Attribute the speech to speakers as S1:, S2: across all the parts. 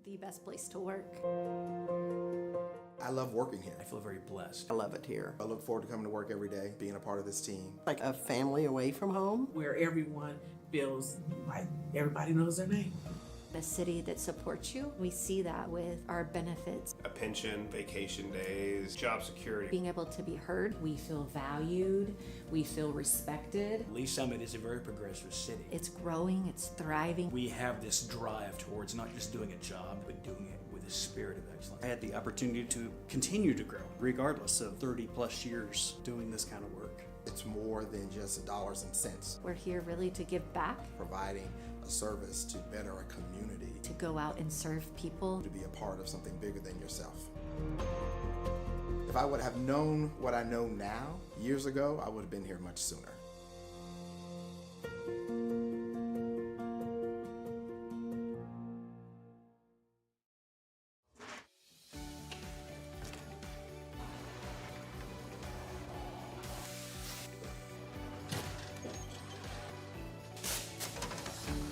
S1: the best place to work.
S2: I love working here.
S3: I feel very blessed.
S4: I love it here.
S2: I look forward to coming to work every day, being a part of this team.
S4: Like a family away from home.
S5: Where everyone feels like everybody knows their name.
S1: A city that supports you. We see that with our benefits.
S6: A pension, vacation days, job security.
S1: Being able to be heard.
S7: We feel valued. We feel respected.
S3: Lee's Summit is a very progressive city.
S1: It's growing, it's thriving.
S3: We have this drive towards not just doing a job, but doing it with a spirit of excellence.
S8: I had the opportunity to continue to grow, regardless of 30 plus years doing this kind of work.
S2: It's more than just dollars and cents.
S1: We're here really to give back.
S2: Providing a service to better a community.
S1: To go out and serve people.
S2: To be a part of something bigger than yourself. If I would have known what I know now, years ago, I would have been here much sooner.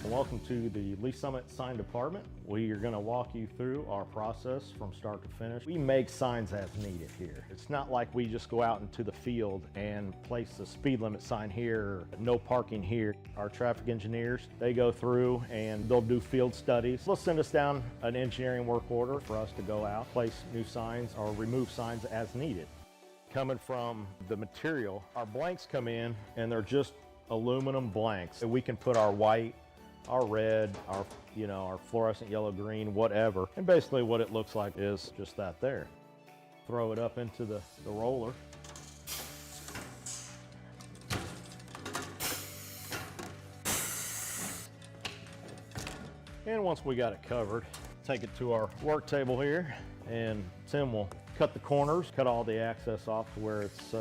S9: Welcome to the Lee Summit Sign Department. We are going to walk you through our process from start to finish. We make signs as needed here. It's not like we just go out into the field and place a speed limit sign here, no parking here. Our traffic engineers, they go through and they'll do field studies. They'll send us down an engineering work order for us to go out, place new signs or remove signs as needed. Coming from the material, our blanks come in and they're just aluminum blanks. So we can put our white, our red, our fluorescent yellow, green, whatever. And basically what it looks like is just that there. Throw it up into the roller. And once we got it covered, take it to our work table here, and Tim will cut the corners, cut all the access off to where it's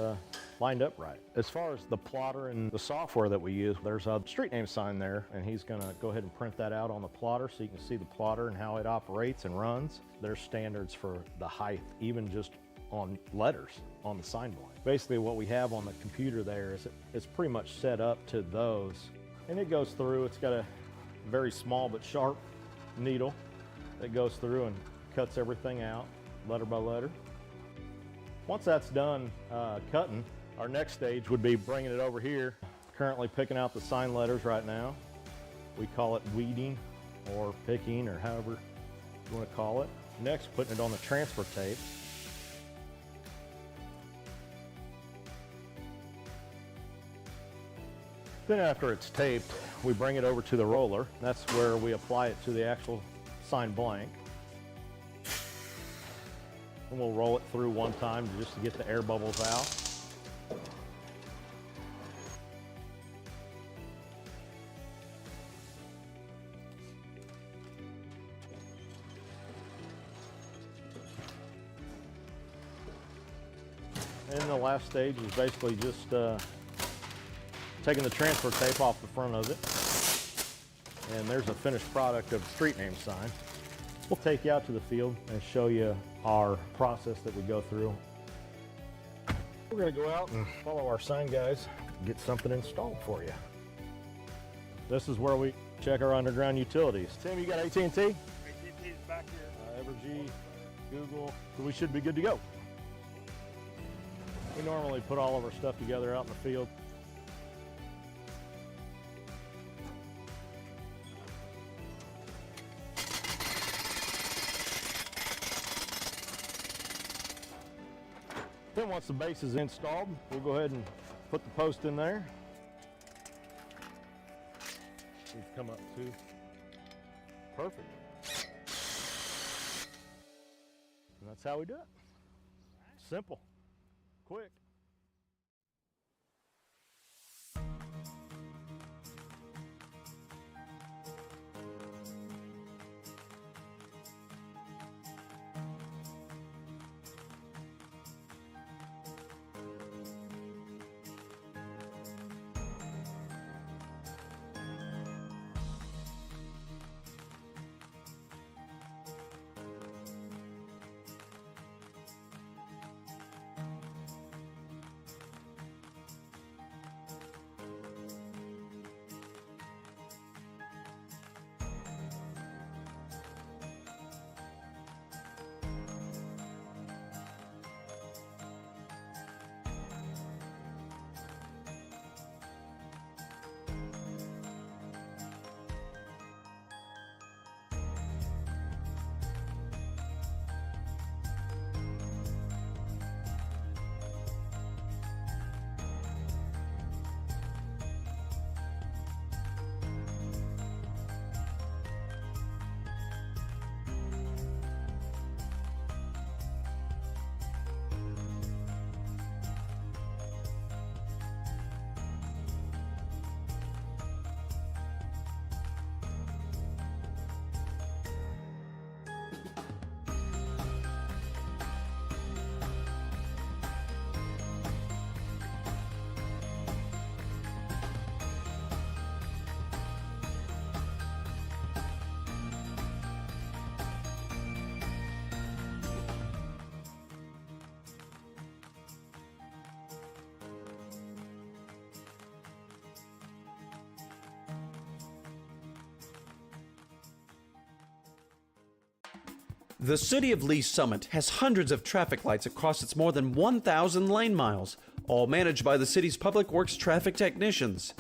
S9: lined up right. As far as the plotter and the software that we use, there's a street name sign there, and he's gonna go ahead and print that out on the plotter so you can see the plotter and how it operates and runs. There's standards for the height, even just on letters on the sign blank. Basically what we have on the computer there is it's pretty much set up to those. And it goes through, it's got a very small but sharp needle that goes through and cuts everything out, letter by letter. Once that's done cutting, our next stage would be bringing it over here. Currently picking out the sign letters right now. We call it weeding or picking or however you want to call it. Next, putting it on the transfer tape. Then after it's taped, we bring it over to the roller. That's where we apply it to the actual sign blank. And we'll roll it through one time just to get the air bubbles out. And the last stage is basically just taking the transfer tape off the front of it. And there's a finished product of the street name sign. We'll take you out to the field and show you our process that we go through. We're gonna go out and follow our sign guys and get something installed for you. This is where we check our underground utilities. Tim, you got AT&T?
S10: AT&T's back here.
S9: Evergy, Google, so we should be good to go. We normally put all of our stuff together out in the field. Then once the base is installed, we'll go ahead and put the post in there. We've come up to perfect. And that's how we do it. Simple. Quick.
S11: The city of Lee Summit has hundreds of traffic lights across its more than 1,000 lane miles, all managed by the city's public works traffic technicians.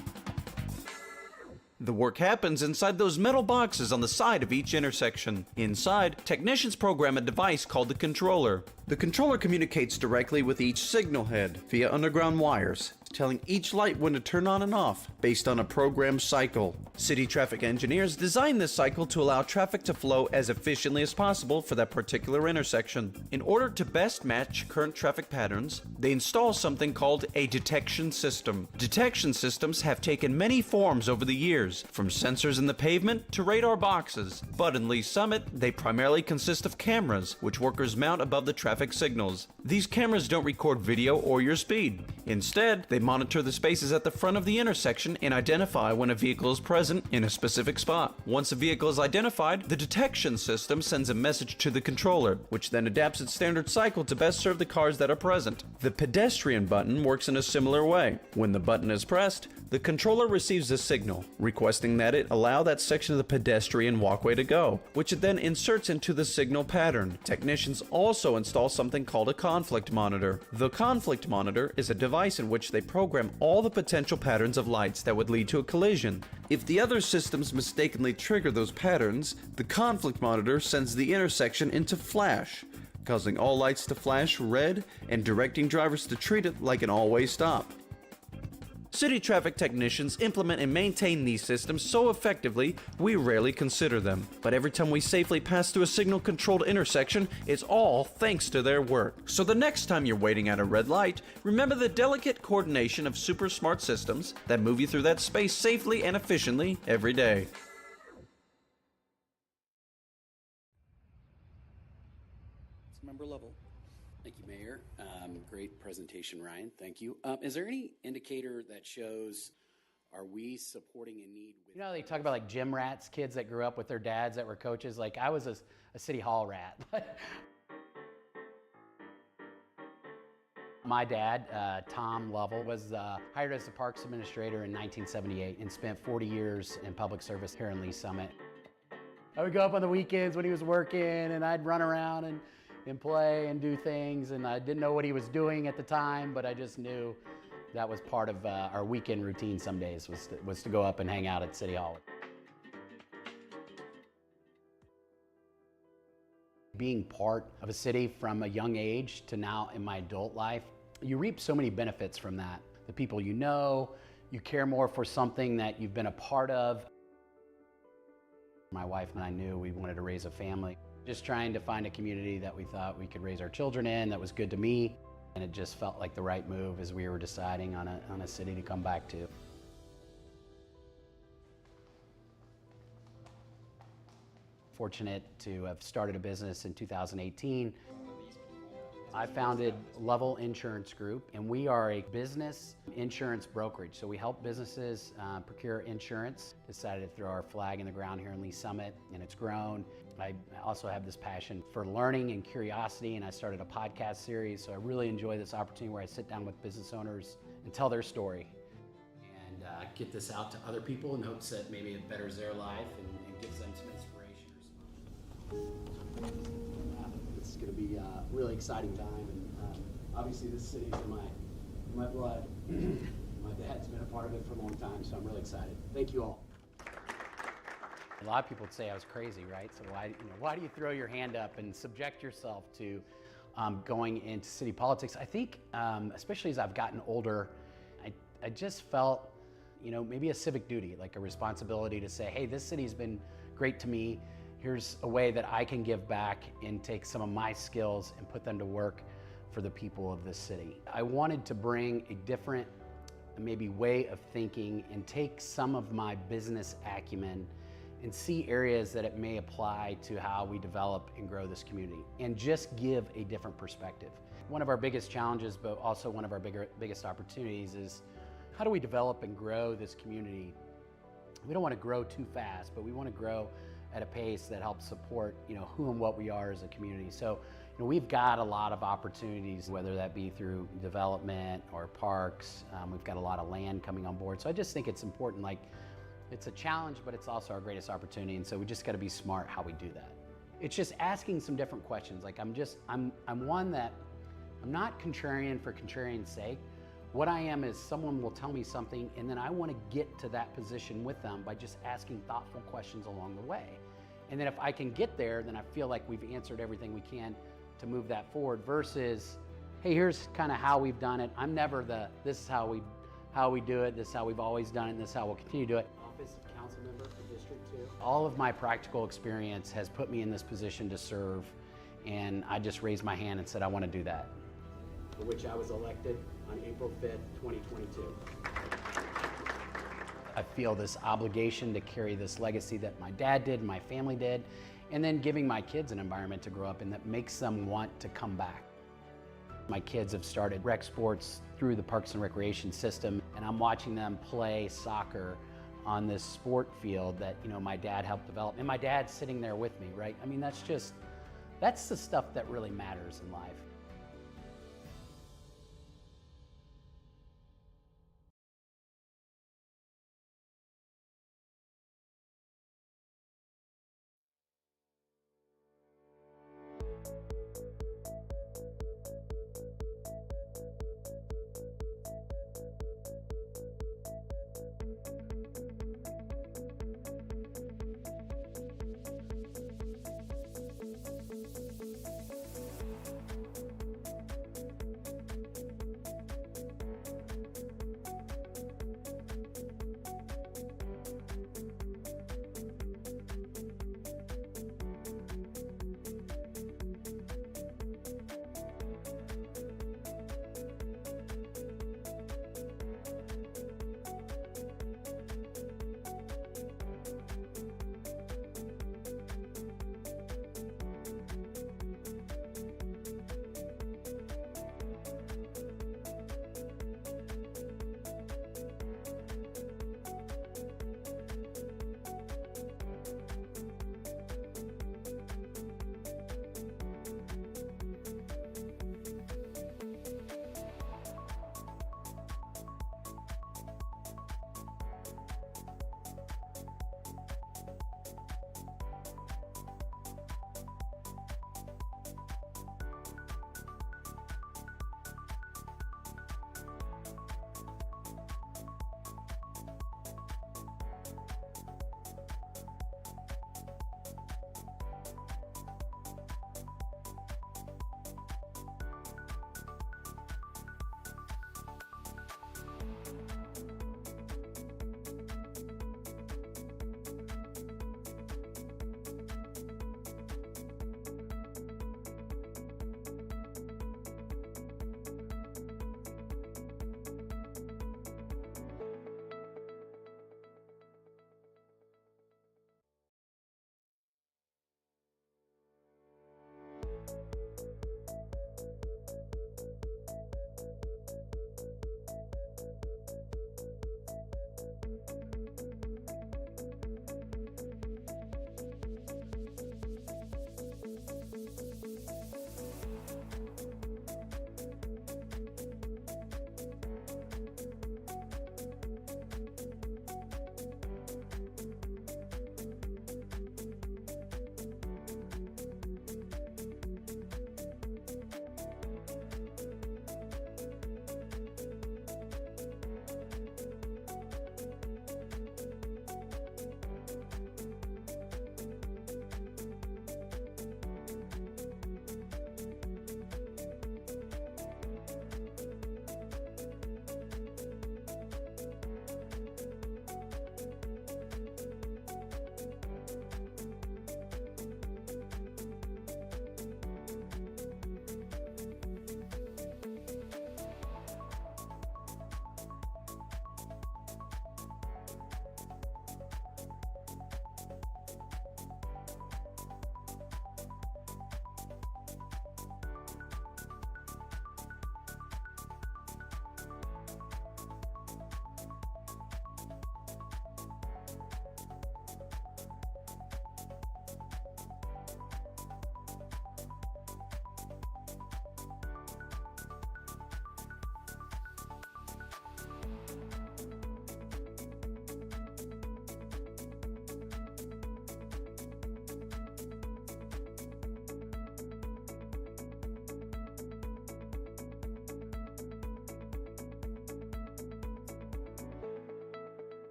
S11: The work happens inside those metal boxes on the side of each intersection. Inside, technicians program a device called the controller. The controller communicates directly with each signal head via underground wires, telling each light when to turn on and off based on a programmed cycle. City traffic engineers design this cycle to allow traffic to flow as efficiently as possible for that particular intersection. In order to best match current traffic patterns, they install something called a detection system. Detection systems have taken many forms over the years, from sensors in the pavement to radar boxes. But in Lee Summit, they primarily consist of cameras, which workers mount above the traffic signals. These cameras don't record video or your speed. Instead, they monitor the spaces at the front of the intersection and identify when a vehicle is present in a specific spot. Once a vehicle is identified, the detection system sends a message to the controller, which then adapts its standard cycle to best serve the cars that are present. The pedestrian button works in a similar way. When the button is pressed, the controller receives a signal, requesting that it allow that section of the pedestrian walkway to go, which it then inserts into the signal pattern. Technicians also install something called a conflict monitor. The conflict monitor is a device in which they program all the potential patterns of lights that would lead to a collision. If the other systems mistakenly trigger those patterns, the conflict monitor sends the intersection into flash, causing all lights to flash red and directing drivers to treat it like an all-way stop. City traffic technicians implement and maintain these systems so effectively, we rarely consider them. But every time we safely pass through a signal-controlled intersection, it's all thanks to their work. So the next time you're waiting at a red light, remember the delicate coordination of super smart systems that move you through that space safely and efficiently every day.
S12: It's member level. Thank you, Mayor. Great presentation, Ryan. Thank you. Is there any indicator that shows, are we supporting a need?
S13: You know, they talk about like gym rats, kids that grew up with their dads that were coaches. Like I was a city hall rat. My dad, Tom Lovell, was hired as the Parks Administrator in 1978 and spent 40 years in public service here in Lee Summit. I would go up on the weekends when he was working and I'd run around and play and do things, and I didn't know what he was doing at the time, but I just knew that was part of our weekend routine some days was to go up and hang out at City Hall. Being part of a city from a young age to now in my adult life, you reap so many benefits from that. The people you know, you care more for something that you've been a part of. My wife and I knew we wanted to raise a family. Just trying to find a community that we thought we could raise our children in, that was good to me, and it just felt like the right move as we were deciding on a city to come back to. Fortunate to have started a business in 2018. I founded Level Insurance Group, and we are a business insurance brokerage. So we help businesses procure insurance. Decided to throw our flag in the ground here in Lee Summit, and it's grown. I also have this passion for learning and curiosity, and I started a podcast series. So I really enjoy this opportunity where I sit down with business owners and tell their story and get this out to other people in hopes that maybe it betters their life and gives them some inspiration. It's going to be a really exciting time, and obviously this city's in my blood. My dad's been a part of it for a long time, so I'm really excited. Thank you all. A lot of people would say I was crazy, right? So why do you throw your hand up and subject yourself to going into city politics? I think, especially as I've gotten older, I just felt, maybe a civic duty, like a responsibility to say, hey, this city's been great to me. Here's a way that I can give back and take some of my skills and put them to work for the people of this city. I wanted to bring a different, maybe way of thinking and take some of my business acumen and see areas that it may apply to how we develop and grow this community and just give a different perspective. One of our biggest challenges, but also one of our biggest opportunities is how do we develop and grow this community? We don't want to grow too fast, but we want to grow at a pace that helps support, who and what we are as a community. So, we've got a lot of opportunities, whether that be through development or parks. We've got a lot of land coming on board. So I just think it's important, it's a challenge, but it's also our greatest opportunity. And so we just got to be smart how we do that. It's just asking some different questions. Like I'm one that, I'm not contrarian for contrarian's sake. What I am is someone will tell me something and then I want to get to that position with them by just asking thoughtful questions along the way. And then if I can get there, then I feel like we've answered everything we can to move that forward versus, hey, here's kind of how we've done it. I'm never the, this is how we do it, this is how we've always done it, and this is how we'll continue to do it. Office of Council Member for District 2. All of my practical experience has put me in this position to serve, and I just raised my hand and said I want to do that. For which I was elected on April 5th, 2022. I feel this obligation to carry this legacy that my dad did, my family did, and then giving my kids an environment to grow up in that makes them want to come back. My kids have started rec sports through the Parks and Recreation system, and I'm watching them play soccer on this sport field that, you know, my dad helped develop. And my dad's sitting there with me, right? I mean, that's the stuff that really matters in life.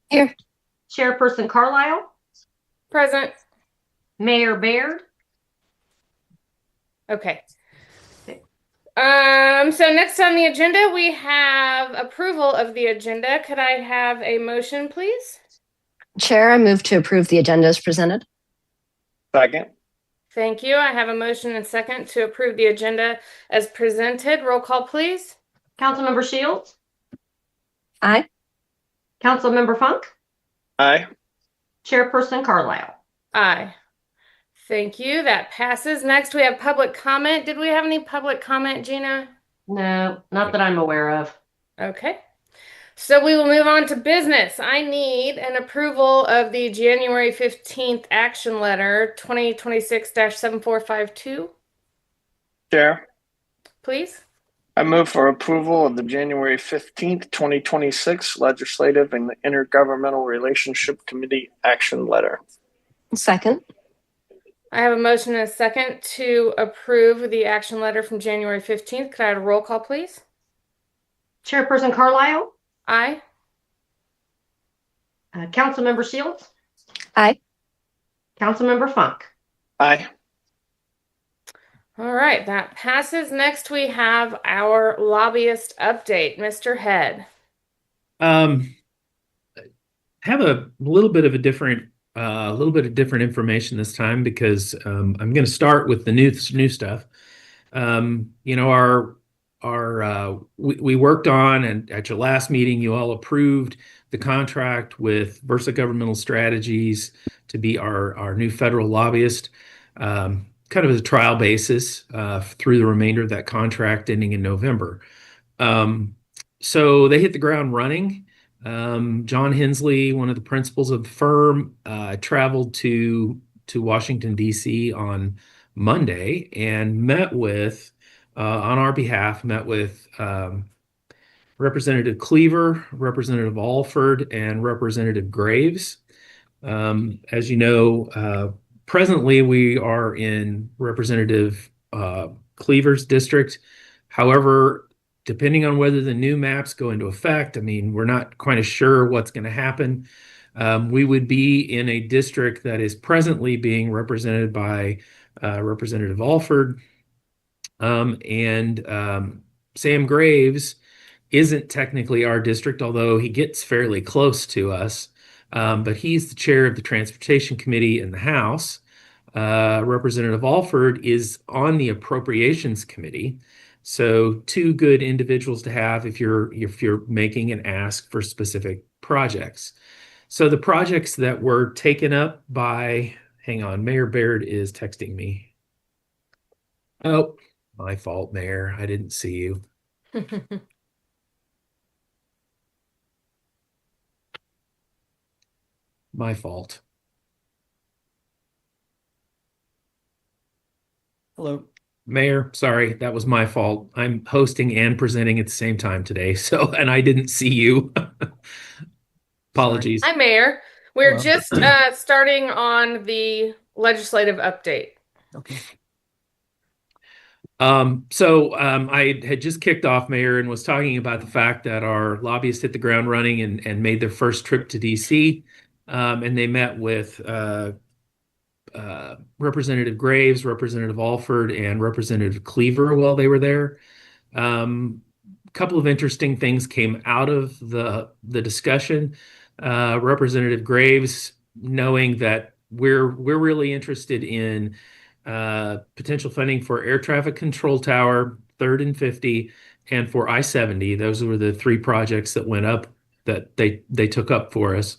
S14: Here.
S15: Chairperson Carlisle,
S14: Present.
S15: Mayor Baird.
S14: Okay. So next on the agenda, we have approval of the agenda. Could I have a motion, please?
S16: Chair, I move to approve the agenda as presented.
S10: Second.
S14: Thank you. I have a motion and second to approve the agenda as presented. Roll call, please.
S15: Councilmember Shields,
S16: Aye.
S15: Councilmember Funk,
S10: Aye.
S15: Chairperson Carlisle.
S14: Aye. Thank you. That passes. Next, we have public comment. Did we have any public comment, Gina?
S15: No, not that I'm aware of.
S14: Okay. So we will move on to business. I need an approval of the January 15th action letter 2026-7452,
S10: Chair,
S14: please.
S10: I move for approval of the January 15th, 2026 Legislative and Intergovernmental Relationship Committee action letter.
S16: Second.
S14: I have a motion and a second to approve the action letter from January 15th. Could I have a roll call, please?
S15: Chairperson Carlisle,
S14: Aye.
S15: Councilmember Shields,
S16: Aye.
S15: Councilmember Funk.
S10: Aye.
S14: All right, that passes. Next, we have our lobbyist update. Mr. Head.
S17: Have a little bit of different information this time because I'm going to start with the new stuff. We worked on, and at your last meeting, you all approved the contract with Versa Governmental Strategies to be our new federal lobbyist, kind of as a trial basis through the remainder of that contract ending in November. So they hit the ground running. John Hensley, one of the principals of the firm, traveled to Washington, D.C. on Monday and met with, on our behalf, Representative Cleaver, Representative Alford, and Representative Graves. As you know, presently we are in Representative Cleaver's district. However, depending on whether the new maps go into effect, I mean, we're not quite sure what's going to happen. We would be in a district that is presently being represented by Representative Alford, and Sam Graves isn't technically our district, although he gets fairly close to us. But he's the chair of the Transportation Committee in the House. Representative Alford is on the Appropriations Committee. So two good individuals to have if you're making an ask for specific projects. So the projects that were taken up by, hang on, Mayor Baird is texting me. Oh, my fault, Mayor. I didn't see you. My fault.
S8: Hello.
S17: Mayor, sorry, that was my fault. I'm hosting and presenting at the same time today, so, and I didn't see you. Apologies.
S14: Hi, Mayor. We're
S17: Hello.
S14: just starting on the legislative update.
S8: Okay.
S17: I had just kicked off, Mayor, and was talking about the fact that our lobbyists hit the ground running and made their first trip to DC. And they met with Representative Graves, Representative Alford, and Representative Cleaver while they were there. A couple of interesting things came out of the discussion. Representative Graves, knowing that we're really interested in potential funding for air traffic control tower, 3rd and 50, and for I-70. Those were the three projects that went up that they took up for us.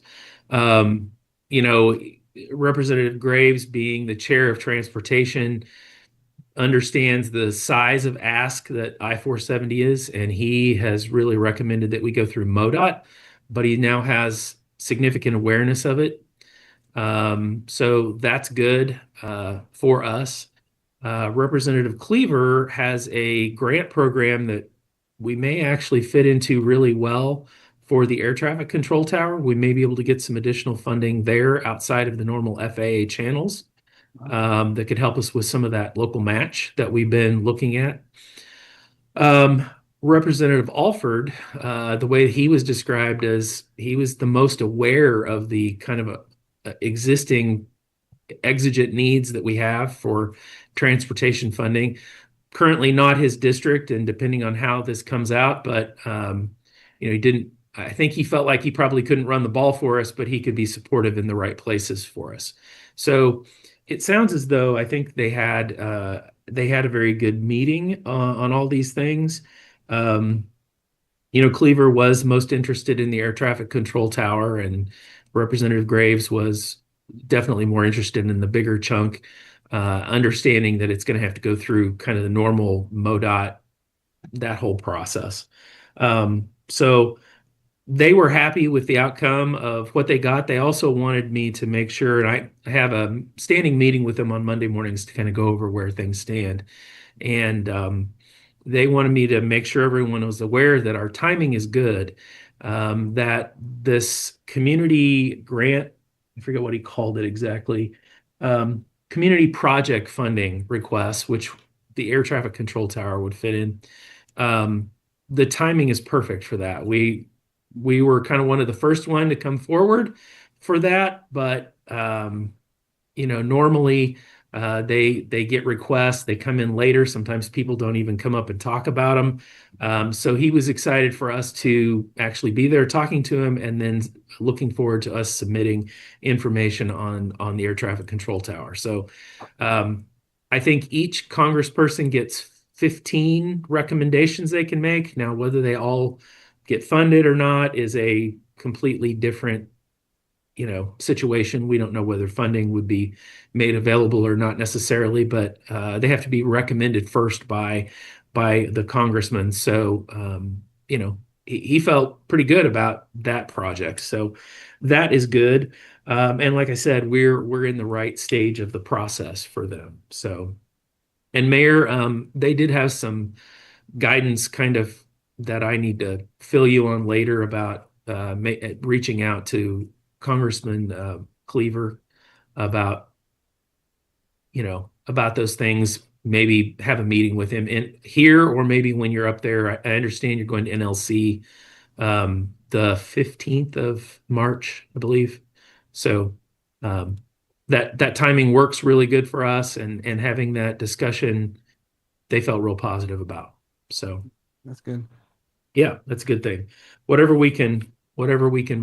S17: Representative Graves, being the chair of transportation, understands the size of ask that I-470 is, and he has really recommended that we go through MoDOT, but he now has significant awareness of it. So that's good for us. Representative Cleaver has a grant program that we may actually fit into really well for the air traffic control tower. We may be able to get some additional funding there outside of the normal FAA channels that could help us with some of that local match that we've been looking at. Representative Alford, the way he was described as he was the most aware of the kind of existing exigent needs that we have for transportation funding. Currently not his district, and depending on how this comes out, but he didn't. I think he felt like he probably couldn't run the ball for us, but he could be supportive in the right places for us. So it sounds as though I think they had a very good meeting on all these things. Cleaver was most interested in the air traffic control tower, and Representative Graves was definitely more interested in the bigger chunk, understanding that it's going to have to go through kind of the normal MoDOT, that whole process. So they were happy with the outcome of what they got. They also wanted me to make sure, and I have a standing meeting with them on Monday mornings to kind of go over where things stand. And they wanted me to make sure everyone was aware that our timing is good, that this community grant, I forget what he called it exactly, community project funding request, which the air traffic control tower would fit in. The timing is perfect for that. We were kind of one of the first one to come forward for that, but normally they get requests, they come in later. Sometimes people don't even come up and talk about them. So he was excited for us to actually be there talking to him, and then looking forward to us submitting information on the air traffic control tower. So I think each congressperson gets 15 recommendations they can make. Now, whether they all get funded or not is a completely different situation. We don't know whether funding would be made available or not necessarily, but they have to be recommended first by the congressman. So he felt pretty good about that project. So that is good. And like I said, we're in the right stage of the process for them. So, and Mayor, they did have some guidance kind of that I need to fill you on later about reaching out to Congressman Cleaver about those things. Maybe have a meeting with him in here, or maybe when you're up there. I understand you're going to NLC the 15th of March, I believe. So that timing works really good for us, and having that discussion, they felt real positive about. So
S18: that's good.
S17: Yeah, that's a good thing. Whatever we can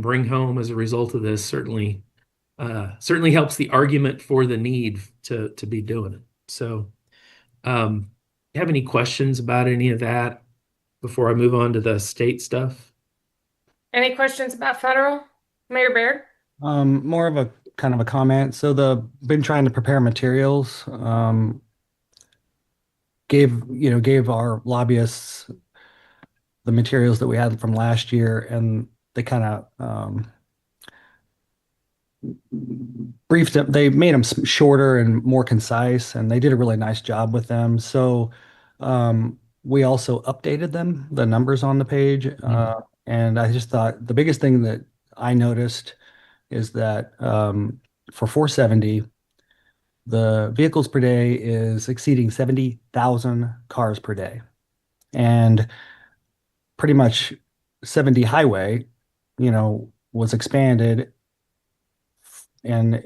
S17: bring home as a result of this certainly helps the argument for the need to be doing it. So, you have any questions about any of that before I move on to the state stuff?
S14: Any questions about federal, Mayor Baird?
S18: More of a kind of a comment. So been trying to prepare materials. Gave our lobbyists the materials that we had from last year, and they kind of briefed them. They made them shorter and more concise, and they did a really nice job with them. So we also updated them, the numbers on the page. And I just thought the biggest thing that I noticed is that for 470, the vehicles per day is exceeding 70,000 cars per day. And pretty much 70 highway, was expanded, and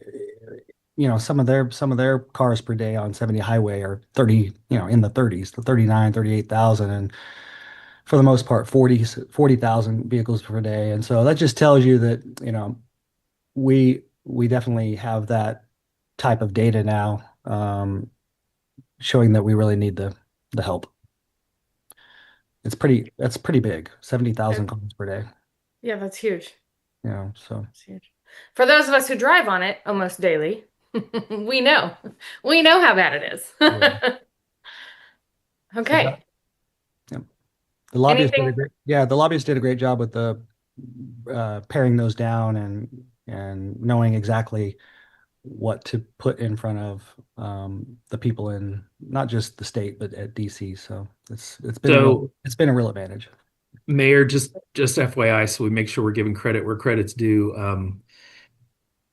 S18: some of their cars per day on 70 highway are 30, in the 30s, the 39, 38,000, and for the most part 40,000 vehicles per day. And so that just tells you that we definitely have that type of data now, showing that we really need the help. That's pretty big, 70,000 cars per day.
S14: Yeah, that's huge.
S18: So
S14: that's huge. For those of us who drive on it almost daily, we know how bad it is.
S18: Yeah.
S14: Okay.
S18: The lobbyists did a great job with the paring those down and knowing exactly what to put in front of the people in not just the state but at DC. So it's been a real advantage.
S17: Mayor, just FYI, so we make sure we're giving credit where credit's due.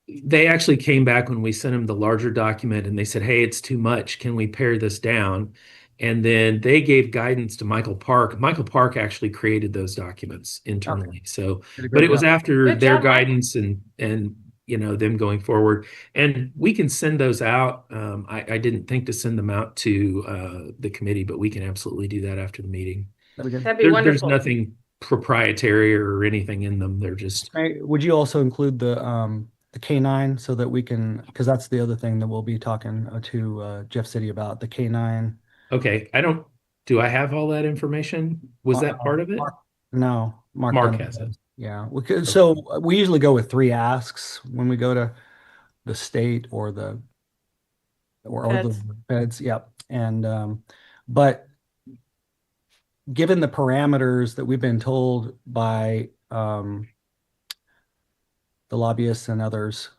S17: They actually came back when we sent them the larger document, and they said, "Hey, it's too much. Can we pare this down?" And then they gave guidance to Michael Park. Michael Park actually created those documents internally. So,
S18: Did a
S17: but
S18: great
S17: it was
S18: job.
S17: after
S14: Good
S17: their
S14: job, Mike.
S17: guidance and them going forward. And we can send those out. I didn't think to send them out to the committee, but we can absolutely do that after the meeting.
S18: That'd be good.
S14: That'd be
S17: There's
S14: wonderful.
S17: nothing proprietary or anything in them. They're just
S18: Would you also include the K9 so that we can, because that's the other thing that we'll be talking to Jeff City about, the K9.
S17: okay. Do I have all that information? Was that part of it?
S18: No, Mark
S17: Mark
S18: done
S17: has it.
S18: Yeah. So we usually go with 3 asks when we go to the state or the
S14: Feds.
S18: feds. Yep. And but given the parameters that we've been told by the lobbyists and others,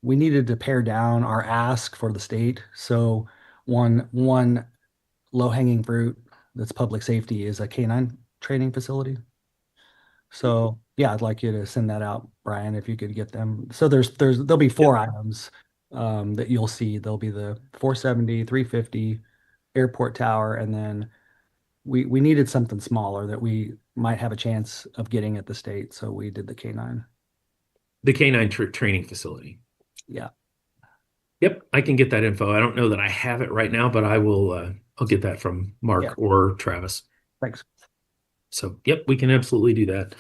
S18: we needed to pare down our ask for the state. So one low-hanging fruit that's public safety is a K9 training facility. So yeah, I'd like you to send that out, Brian, if you could get them. So there'll be 4 items that you'll see. There'll be the 470, 350, airport tower, and then we needed something smaller that we might have a chance of getting at the state. So we did the K9.
S17: The K9 training facility.
S18: Yeah.
S17: Yep, I can get that info. I don't know that I have it right now, but I will. I'll get that from Mark or Travis.
S18: Thanks.
S17: So, yep, we can absolutely do that.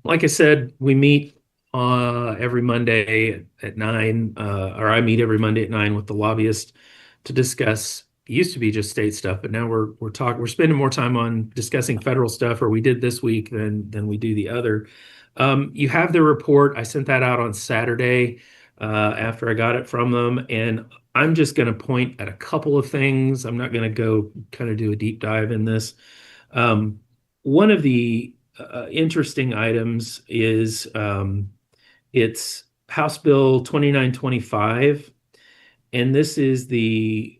S17: Like I said, we meet every Monday at 9, or I meet every Monday at 9 with the lobbyist to discuss. It used to be just state stuff, but now we're spending more time on discussing federal stuff, or we did this week than we do the other. You have the report. I sent that out on Saturday after I got it from them, and I'm just going to point at a couple of things. I'm not going to go kind of do a deep dive in this. One of the interesting items is it's House Bill 2925, and this is to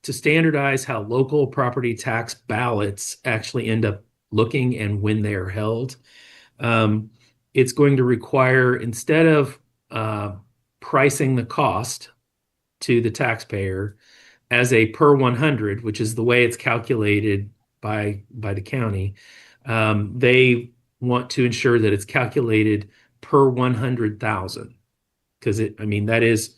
S17: standardize how local property tax ballots actually end up looking and when they are held. It's going to require, instead of pricing the cost to the taxpayer as a per 100, which is the way it's calculated by the county, they want to ensure that it's calculated per 100,000, because that is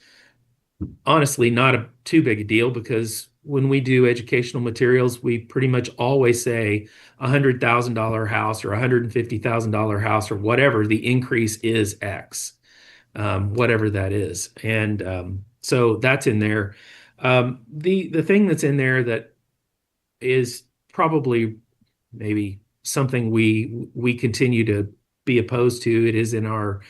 S17: honestly not too big a deal, because when we do educational materials, we pretty much always say $100,000 house or $150,000 house or whatever the increase is X, whatever that is. And so that's in there. The thing that's in there that is probably maybe something we continue to be opposed to, it is in our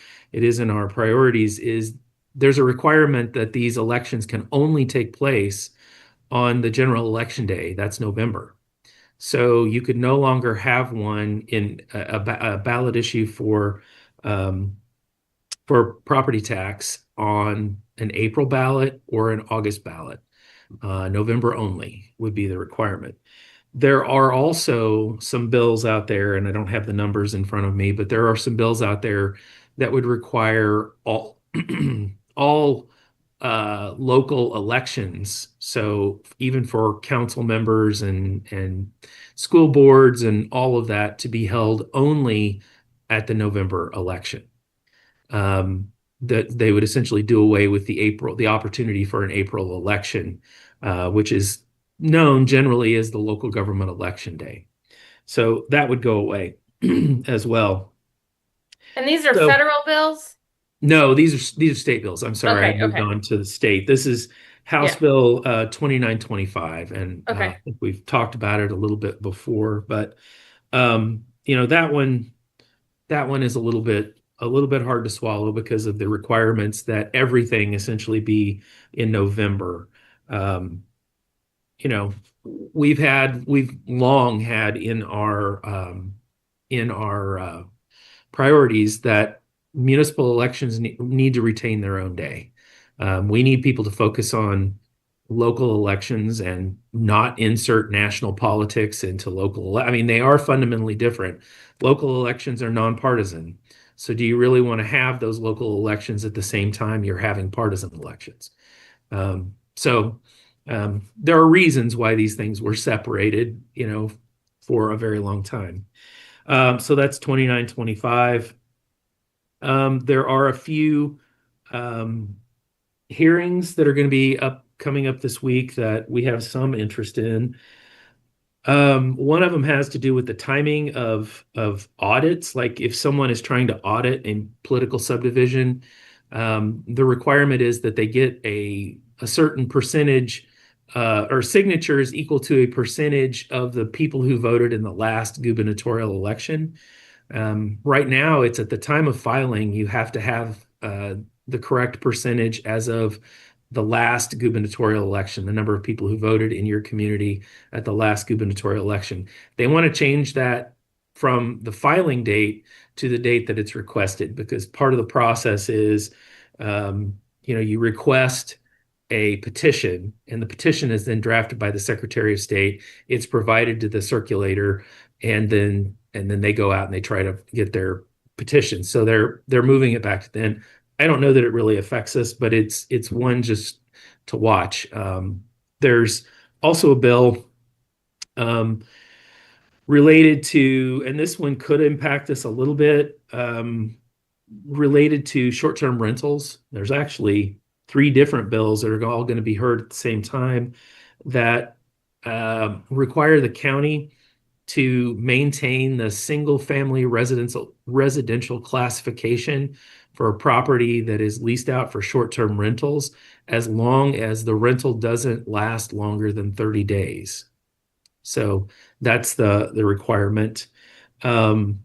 S17: priorities, is there's a requirement that these elections can only take place on the general election day. That's November. So you could no longer have one in a ballot issue for property tax on an April ballot or an August ballot. November only would be the requirement. There are also some bills out there, and I don't have the numbers in front of me, but there are some bills out there that would require all local elections. So even for council members and school boards and all of that to be held only at the November election. That they would essentially do away with the opportunity for an April election, which is known generally as the local government election day. So that would go away as well.
S14: And these are federal bills?
S17: No, these are state bills. I'm sorry,
S14: Okay,
S17: I moved on to the state. This is House Bill 2925, and I think we've talked about it a little bit before, but that one is a little bit hard to swallow because of the requirements that everything essentially be in November. We've long had in our priorities that municipal elections need to retain their own day. We need people to focus on local elections and not insert national politics into local. They are fundamentally different. Local elections are nonpartisan. So do you really want to have those local elections at the same time you're having partisan elections? There are reasons why these things were separated, for a very long time. So that's 2925. There are a few hearings that are going to be coming up this week that we have some interest in. One of them has to do with the timing of audits. Like if someone is trying to audit a political subdivision, the requirement is that they get a certain percentage or signatures equal to a percentage of the people who voted in the last gubernatorial election. Right now, it's at the time of filing, you have to have the correct percentage as of the last gubernatorial election, the number of people who voted in your community at the last gubernatorial election. They want to change that from the filing date to the date that it's requested, because part of the process is, you request a petition, and the petition is then drafted by the Secretary of State. It's provided to the circulator, and then they go out and they try to get their petition. So they're moving it back to then. I don't know that it really affects us, but it's one just to watch. There's also a bill related to, and this one could impact us a little bit, related to short-term rentals. There's actually 3 different bills that are all going to be heard at the same time that require the county to maintain the single-family residential classification for a property that is leased out for short-term rentals, as long as the rental doesn't last longer than 30 days. So that's the requirement. Kind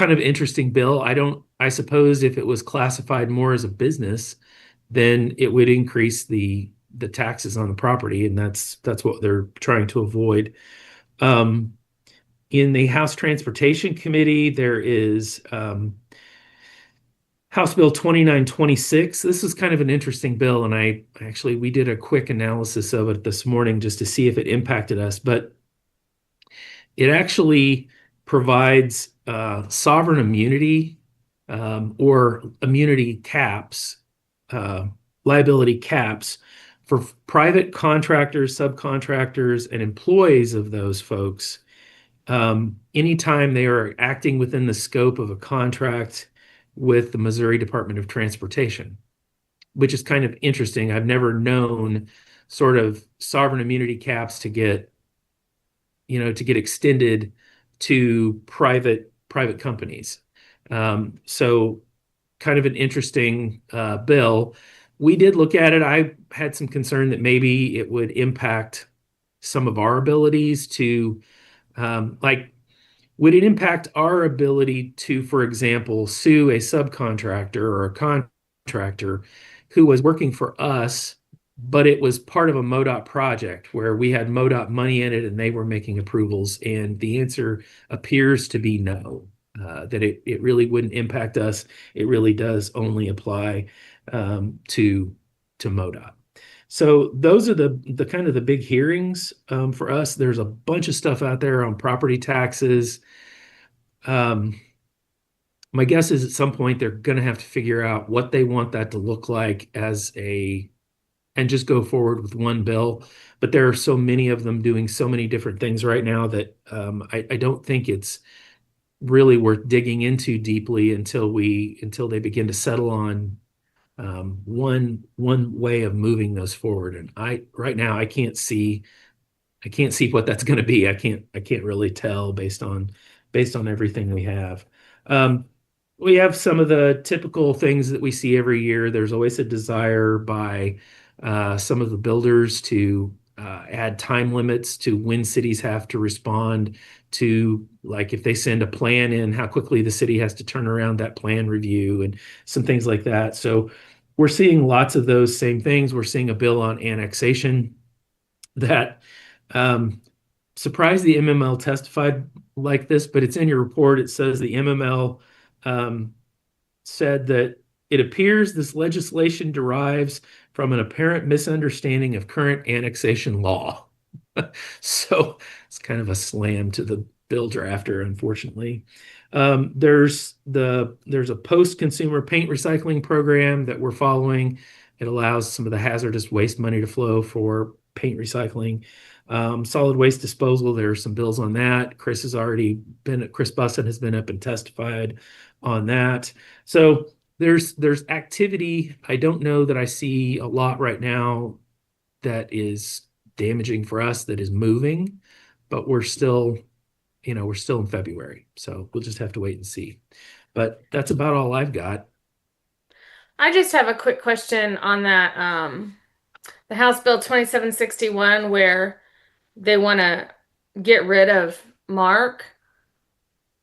S17: of interesting bill. I suppose if it was classified more as a business, then it would increase the taxes on the property, and that's what they're trying to avoid. In the House Transportation Committee, there is House Bill 2926. This is kind of an interesting bill, and we did a quick analysis of it this morning just to see if it impacted us, but it actually provides sovereign immunity or immunity caps, liability caps for private contractors, subcontractors, and employees of those folks anytime they are acting within the scope of a contract with the Missouri Department of Transportation, which is kind of interesting. I've never known sort of sovereign immunity caps to get extended to private companies. So kind of an interesting bill. We did look at it. I had some concern that maybe it would impact some of our abilities to, would it impact our ability to, for example, sue a subcontractor or a contractor who was working for us, but it was part of a MoDOT project where we had MoDOT money in it and they were making approvals? And the answer appears to be no, that it really wouldn't impact us. It really does only apply to MoDOT. So those are the kind of the big hearings for us. There's a bunch of stuff out there on property taxes. My guess is at some point they're going to have to figure out what they want that to look like and just go forward with one bill. But there are so many of them doing so many different things right now that I don't think it's really worth digging into deeply until they begin to settle on one way of moving those forward. And right now I can't see what that's going to be. I can't really tell based on everything we have. We have some of the typical things that we see every year. There's always a desire by some of the builders to add time limits to when cities have to respond to, like if they send a plan in, how quickly the city has to turn around that plan review and some things like that. So we're seeing lots of those same things. We're seeing a bill on annexation that surprised the MML testified like this, but it's in your report. It says the MML said that it appears this legislation derives from an apparent misunderstanding of current annexation law. So it's kind of a slam to the bill drafter, unfortunately. There's a post-consumer paint recycling program that we're following. It allows some of the hazardous waste money to flow for paint recycling. Solid waste disposal, there are some bills on that. Chris Busson has been up and testified on that. So there's activity. I don't know that I see a lot right now that is damaging for us, that is moving, but we're still in February. So we'll just have to wait and see. But that's about all I've got.
S14: I just have a quick question on that. The House Bill 2761, where they want to get rid of Mark,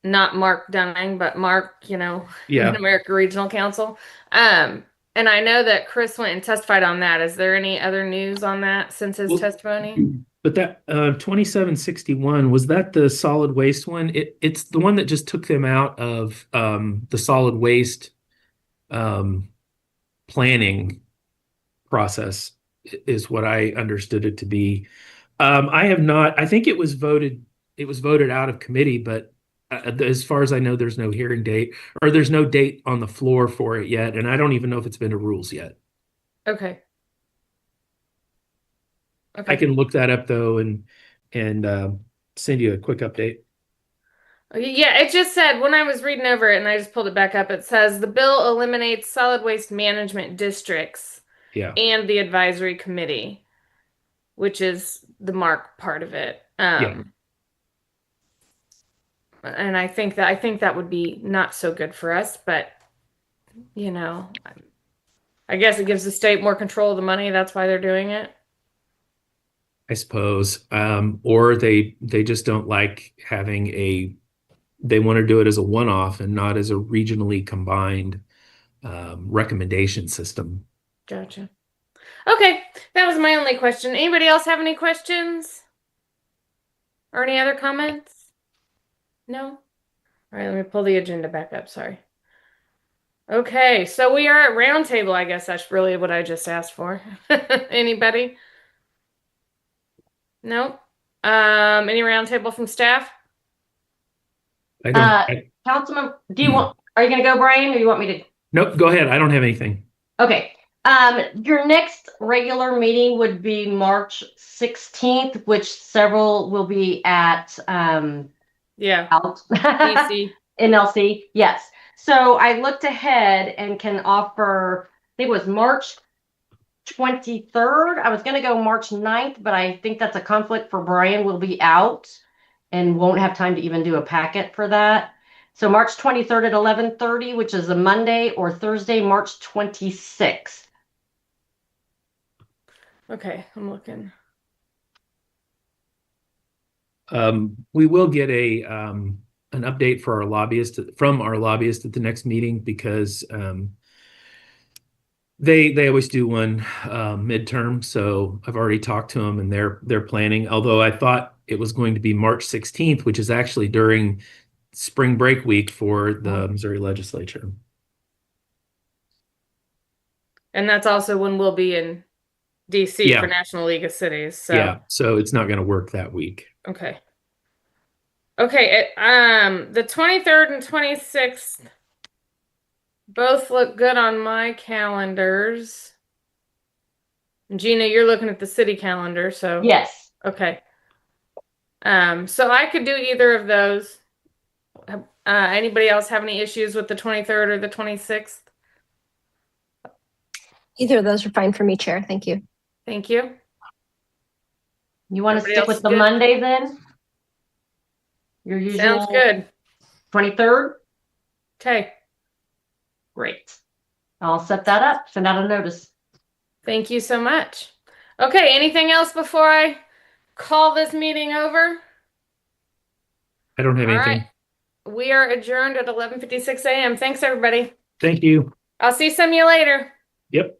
S14: not Mark Dunning, but Mark,
S17: Yeah.
S14: Mid-America Regional Council. And I know that Chris went and testified on that. Is there any other news on that since his testimony?
S17: But that 2761, was that the solid waste one? It's the one that just took them out of the solid waste planning process, is what I understood it to be. I think it was voted out of committee, but as far as I know, there's no hearing date, or there's no date on the floor for it yet, and I don't even know if it's been to rules yet.
S14: Okay.
S17: I can look that up though and send you a quick update.
S14: Yeah, it just said, when I was reading over it and I just pulled it back up, it says the bill eliminates solid waste management districts
S17: Yeah.
S14: and the advisory committee, which is the Mark part of it.
S17: Yeah.
S14: And I think that would be not so good for us, but I guess it gives the state more control of the money. That's why they're doing it.
S17: I suppose. Or they just don't like having they want to do it as a one-off and not as a regionally combined recommendation system.
S14: Gotcha. Okay, that was my only question. Anybody else have any questions? Or any other comments? No? All right, let me pull the agenda back up. Sorry. Okay, so we are at Roundtable. I guess that's really what I just asked for. Anybody? Nope. Any Roundtable from staff?
S17: I don't.
S15: Councilman, are you going to go, Brian, or you want me to?
S17: Nope, go ahead. I don't have anything.
S15: Okay. Your next regular meeting would be March 16th, which several will be at out
S14: DC.
S15: NLC. Yes. So I looked ahead and can offer, I think it was March 23rd. I was going to go March 9th, but I think that's a conflict for Brian. Will be out and won't have time to even do a packet for that. So March 23rd at 11:30, which is a Monday, or Thursday, March 26th.
S14: Okay, I'm looking.
S17: We will get an update for from our lobbyist at the next meeting, because they always do one midterm. So I've already talked to them, and they're planning. Although I thought it was going to be March 16th, which is actually during spring break week for the Missouri legislature.
S14: And that's also when we'll be in DC for National League of Cities. So.
S17: Yeah, so it's not going to work that week.
S14: Okay. Okay, the 23rd and 26th both look good on my calendars. Gina, you're looking at the city calendar, so.
S15: Yes.
S14: Okay. So I could do either of those. Anybody else have any issues with the 23rd or the 26th?
S16: Either of those are fine for me, Chair. Thank you.
S14: Thank you.
S15: You want to stick with the Monday then? Your usual.
S14: Sounds good.
S15: 23rd?
S14: Okay.
S15: Great. I'll set that up. Send out a notice.
S14: Thank you so much. Okay, anything else before I call this meeting over?
S17: I don't have anything.
S14: All right. We are adjourned at 11:56 a.m. Thanks, everybody.
S17: Thank you.
S14: I'll see some of you later.
S17: Yep.